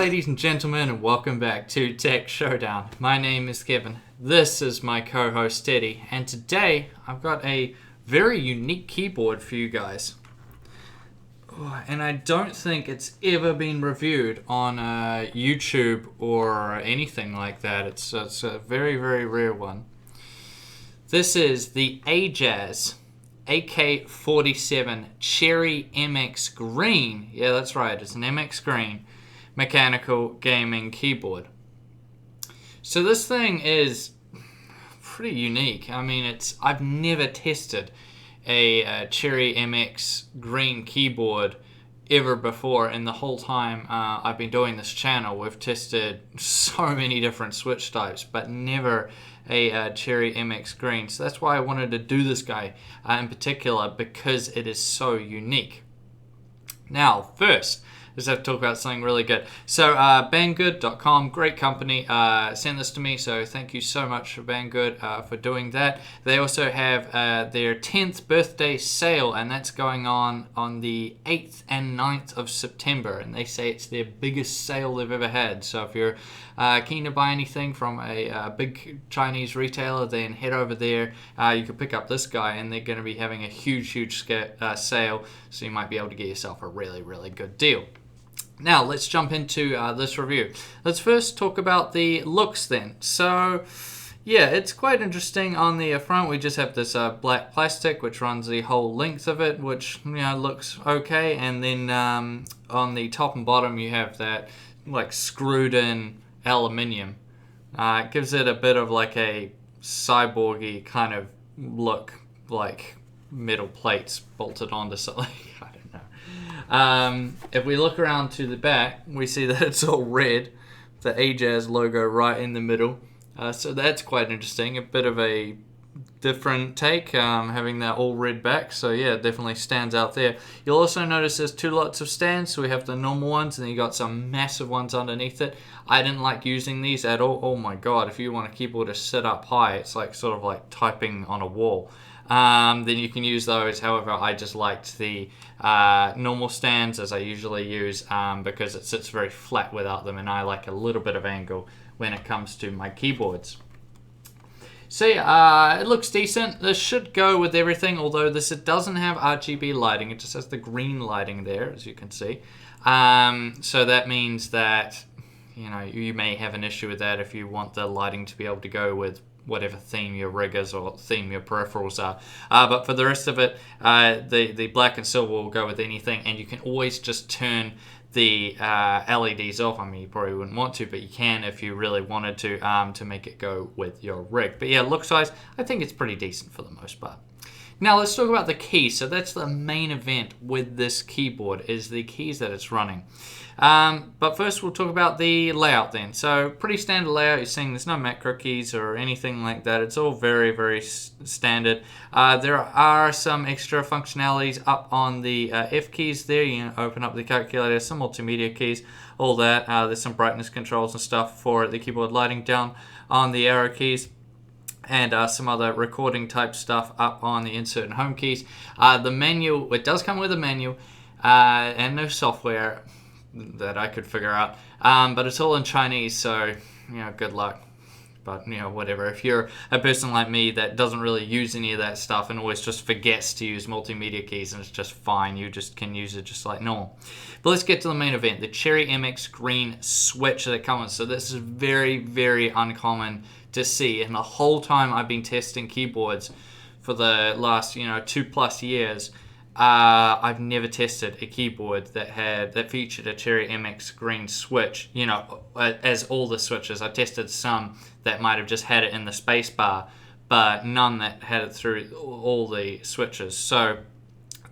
ladies and gentlemen, and welcome back to Tech Showdown. My name is Kevin. This is my co-host Teddy, and today I've got a very unique keyboard for you guys. And I don't think it's ever been reviewed on YouTube or anything like that. It's a very, very rare one. This is the AJazz AK47 Cherry MX Green. Yeah, that's right. It's an MX Green mechanical gaming keyboard. So this thing is pretty unique. I mean, I've never tested a Cherry MX Green keyboard ever before, and the whole time I've been doing this channel, we've tested so many different switch types, but never a Cherry MX Green. So that's why I wanted to do this guy in particular, because it is so unique. Now, first, let's have to talk about something really good. So Banggood.com, great company, sent this to me, so thank you so much for Banggood for doing that. They also have their 10th birthday sale, and that's going on the 8th and 9th of September, and they say it's their biggest sale they've ever had. So if you're keen to buy anything from a big Chinese retailer, then head over there. You can pick up this guy, and they're going to be having a huge sale, so you might be able to get yourself a really good deal. Now, let's jump into this review. Let's first talk about the looks then. So, yeah, it's quite interesting. On the front, we just have this black plastic, which runs the whole length of it, which, you know, looks okay. And then on the top and bottom, you have that, like, screwed-in aluminium. It gives it a bit of, like, a cyborgy kind of look, like metal plates bolted onto something. I don't know. If we look around to the back, we see that it's all red, the AJazz logo right in the middle. So that's quite interesting. A bit of a different take, having that all red back. So yeah, it definitely stands out there. You'll also notice there's two lots of stands. So we have the normal ones, and then you got some massive ones underneath it. I didn't like using these at all. Oh my god, if you want a keyboard to sit up high, it's like sort of like typing on a wall. Then you can use those. However, I just liked the normal stands, as I usually use, because it sits very flat without them, and I like a little bit of angle when it comes to my keyboards. So yeah, it looks decent. This should go with everything, although it doesn't have RGB lighting. It just has the green lighting there, as you can see. So that means that, you know, you may have an issue with that if you want the lighting to be able to go with whatever theme your rig is or theme your peripherals are. But for the rest of it, the black and silver will go with anything, and you can always just turn the LEDs off. I mean, you probably wouldn't want to, but you can if you really wanted to make it go with your rig. But yeah, look-wise, I think it's pretty decent for the most part. Now let's talk about the keys. So that's the main event with this keyboard, is the keys that it's running. But first we'll talk about the layout then. So pretty standard layout. You're seeing there's no macro keys or anything like that. It's all very standard. There are some extra functionalities up on the F keys there. You can open up the calculator, some multimedia keys, all that. There's some brightness controls and stuff for the keyboard lighting down on the arrow keys, and some other recording type stuff up on the insert and home keys. The menu, it does come with a menu and no software that I could figure out, but it's all in Chinese, so, you know, good luck. But, you know, whatever. If you're a person like me that doesn't really use any of that stuff and always just forgets to use multimedia keys, and it's just fine, you just can use it just like normal. But let's get to the main event, the Cherry MX Green switch that comes. So this is very uncommon to see, and the whole time I've been testing keyboards for the last, you know, 2+ years, I've never tested a keyboard that featured a Cherry MX Green switch, you know, as all the switches. I tested some that might have just had it in the space bar, but none that had it through all the switches. So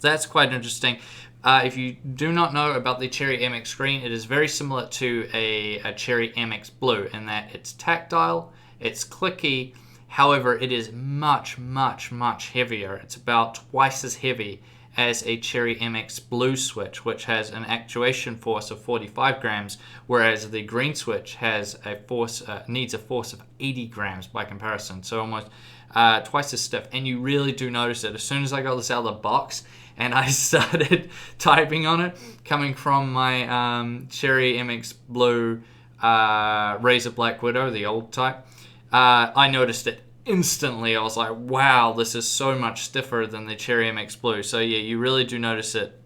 that's quite interesting. If you do not know about the Cherry MX Green, it is very similar to a Cherry MX Blue in that it's tactile, it's clicky. However, it is much heavier. It's about twice as heavy as a Cherry MX Blue switch, which has an actuation force of 45 grams, whereas the green switch has a force needs a force of 80 grams by comparison. So almost twice as stiff, and you really do notice it. As soon as I got this out of the box and I started typing on it, coming from my Cherry MX Blue Razor Black Widow, the old type, I noticed it instantly. I was like, wow, this is so much stiffer than the Cherry MX Blue. So yeah, you really do notice it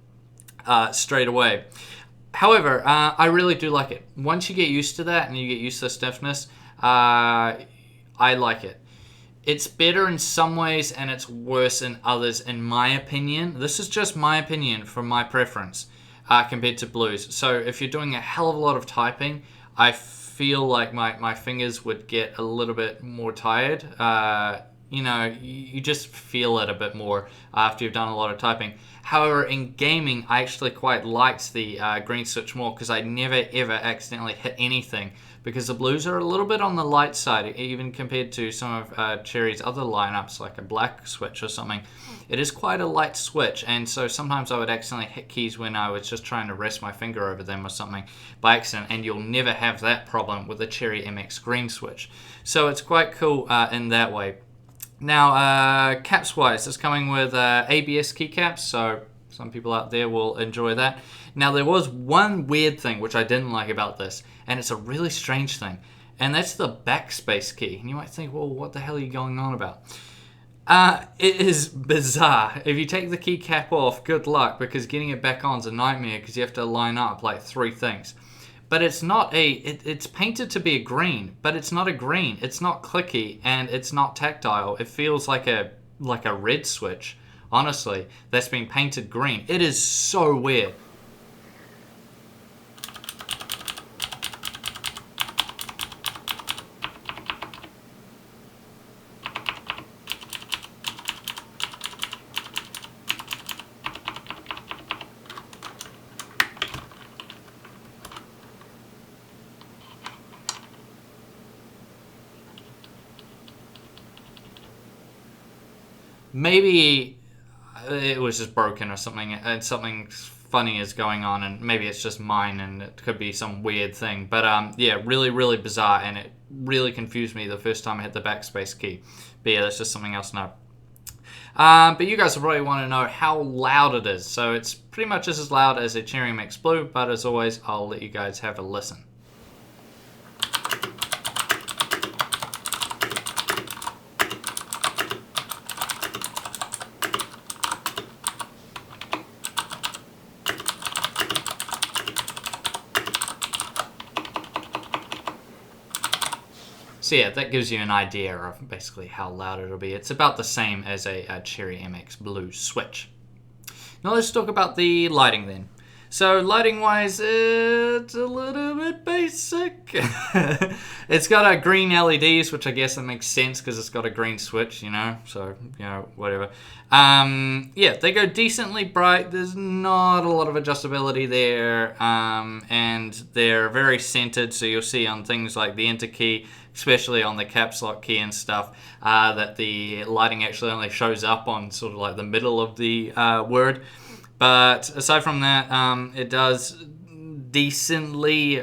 straight away. However, I really do like it. Once you get used to that and you get used to the stiffness, I like it. It's better in some ways and it's worse in others, in my opinion. This is just my opinion from my preference compared to blues. So if you're doing a hell of a lot of typing, I feel like my fingers would get a little bit more tired. You know, you just feel it a bit more after you've done a lot of typing. However, in gaming, I actually quite liked the green switch more because I never ever accidentally hit anything, because the blues are a little bit on the light side, even compared to some of Cherry's other lineups, like a black switch or something. It is quite a light switch, and so sometimes I would accidentally hit keys when I was just trying to rest my finger over them or something by accident, and you'll never have that problem with the Cherry MX green switch. So it's quite cool in that way. Now, caps-wise, it's coming with ABS keycaps, so some people out there will enjoy that. Now, there was one weird thing which I didn't like about this, and it's a really strange thing, and that's the Backspace Key. And you might think, well, what the hell are you going on about? It is bizarre. If you take the keycap off, good luck, because getting it back on is a nightmare because you have to line up like 3 things. But it's not it's painted to be a green, but it's not a green. It's not clicky, and it's not tactile. It feels like a red switch, honestly, that's been painted green. It is so weird. Maybe it was just broken or something, and something funny is going on, and maybe it's just mine, and it could be some weird thing. But yeah, really, really bizarre, and it really confused me the first time I hit the Backspace Key. But yeah, that's just something else to know. But you guys will probably want to know how loud it is. So it's pretty much just as loud as a Cherry MX Blue, but as always, I'll let you guys have a listen. So yeah, that gives you an idea of basically how loud it'll be. It's about the same as a Cherry MX Blue switch. Now let's talk about the lighting then. So lighting wise, it's a little bit basic. It's got green LEDs, which I guess that makes sense because it's got a green switch, you know, so, you know, whatever. Yeah, they go decently bright. There's not a lot of adjustability there, and they're very centered, so you'll see on things like the enter key, especially on the caps lock key and stuff, that the lighting actually only shows up on sort of like the middle of the word. But aside from that, it does decently.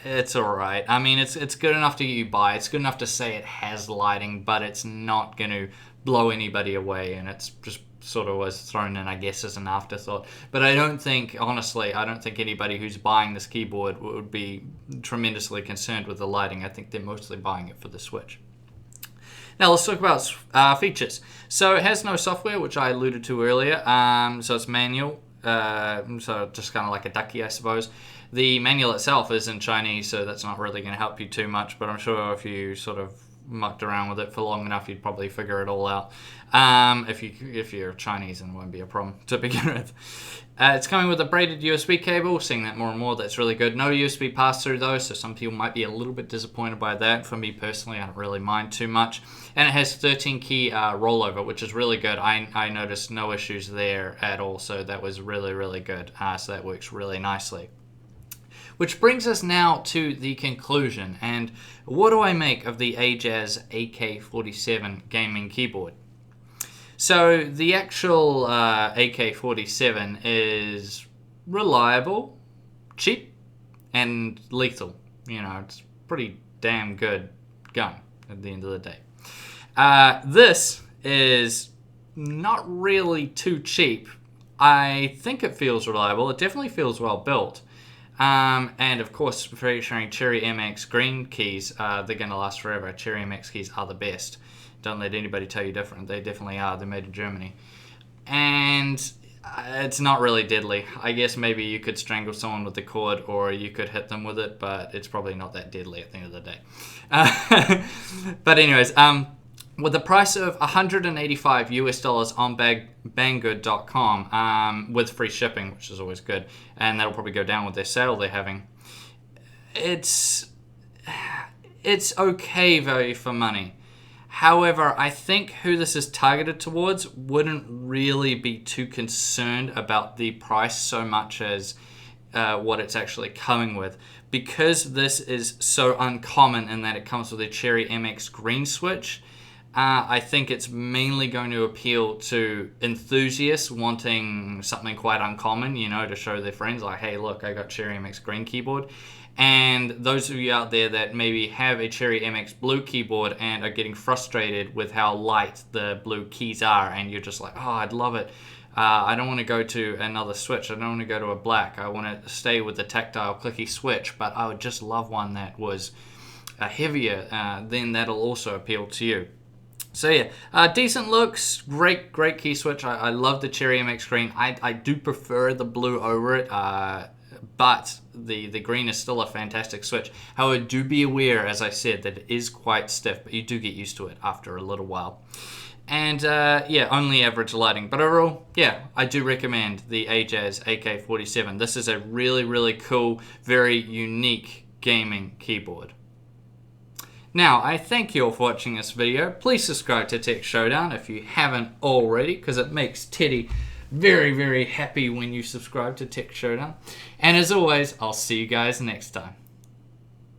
It's alright. I mean, it's good enough to get you by. It's good enough to say it has lighting, but it's not going to blow anybody away, and it's just sort of was thrown in, I guess, as an afterthought. But I don't think, honestly, I don't think anybody who's buying this keyboard would be tremendously concerned with the lighting. I think they're mostly buying it for the switch. Now let's talk about features. So it has no software, which I alluded to earlier. So it's manual, so just kind of like a ducky, I suppose. The manual itself is in Chinese, so that's not really going to help you too much, but I'm sure if you sort of mucked around with it for long enough, you'd probably figure it all out. If you're Chinese, then it won't be a problem to begin with. It's coming with a braided USB cable, seeing that more and more. That's really good. No USB pass-through though, so some people might be a little bit disappointed by that. For me personally, I don't really mind too much. And it has 13 key rollover, which is really good. I noticed no issues there at all, so that was really, really good. So that works really nicely. Which brings us now to the conclusion. And what do I make of the AJazz AK47 gaming keyboard? So the actual AK47 is reliable, cheap, and lethal. You know, it's pretty damn good gun at the end of the day. This is not really too cheap. I think it feels reliable. It definitely feels well built. And of course, featuring Cherry MX green keys, they're going to last forever. Cherry MX keys are the best. Don't let anybody tell you different. They definitely are. They're made in Germany. And it's not really deadly. I guess maybe you could strangle someone with the cord, or you could hit them with it, but it's probably not that deadly at the end of the day. But anyways, with the price of $185 US on Banggood.com, with free shipping, which is always good, and that'll probably go down with their sale they're having. It's okay value for money. However, I think who this is targeted towards wouldn't really be too concerned about the price so much as what it's actually coming with. Because this is so uncommon in that it comes with a Cherry MX green switch, I think it's mainly going to appeal to enthusiasts wanting something quite uncommon, you know, to show their friends, like, hey, look, I got Cherry MX green keyboard. And those of you out there that maybe have a Cherry MX blue keyboard and are getting frustrated with how light the blue keys are, and you're just like, oh, I'd love it. I don't want to go to another switch. I don't want to go to a black. I want to stay with the tactile clicky switch, but I would just love one that was heavier. Then that'll also appeal to you. So yeah, decent looks, great key switch. I love the Cherry MX green. I do prefer the blue over it. But the green is still a fantastic switch. However, do be aware, as I said, that it is quite stiff, but you do get used to it after a little while. And yeah, only average lighting. But overall, yeah, I do recommend the AJazz AK47. This is a really, really cool, very unique gaming keyboard. Now, I thank you all for watching this video. Please subscribe to Tech Showdown if you haven't already, because it makes Teddy very, very happy when you subscribe to Tech Showdown. And as always, I'll see you guys next time.